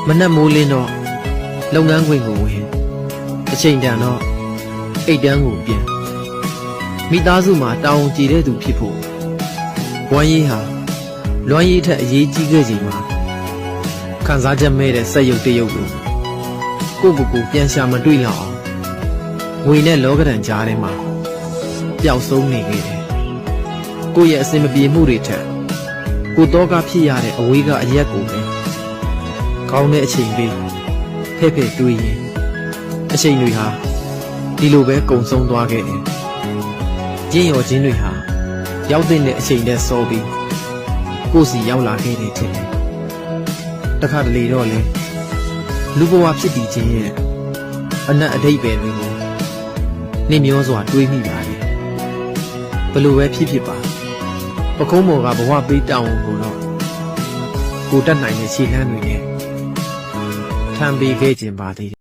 မနှက်မိုးလင်းတော့လုပ်ငန်းခွင်ကိုဝင်အချိန်တန်တော့အိတ်တန်းကိုပြန်မိသားစုမှာတာဝန်ကျေတဲ့သူဖြစ်ဖို့ဝမ်းရေးဟာလွမ်းရေးထက်အရေးကြီးခဲ့ချိန်မှာခံစားချက်မဲ့တဲ့စက်ရုပ်တရုပ်ကိုကိုပြန်ရှာမတွေ့လောက်အောင်ငွေနဲ့လောကဓာတ်ကြားထဲမှာပျောက်ဆုံးနေခဲ့တယ်ကိုယ့်ရဲ့အစင်မပြေမှုတွေထက်ကိုတော့ကဖြစ်ရတဲ့အဝေးကအရက်ကိုပဲကောင်းတဲ့အချိန်ပေးဖဲ့တွေးရင်အချိန်တွေဟာဒီလိုပဲကုံဆုံးသွားခဲ့တယ်ကျင်းရော်ချင်းတွေဟာရောက်တဲ့အချိန်နဲ့စောပြီးကိုယ်စီရောက်လာခဲ့တယ်ထင်တယ်တခါတလေတော့လေလူဘဝဖြစ်တည်ခြင်းရဲ့အနက်အဓိပ္ပာယ်တွေကိုနှမျောစွာတွေးမိပါတယ်ဘလို့ပဲဖြစ်ပါပကုံးမော်ကဘဝပေးတောင်းကိုတော့ကိုတတ်နိုင်တဲ့ခြေလှမ်းတွေနဲ့ထမ်းပေးခဲ့ခြင်းပါသေး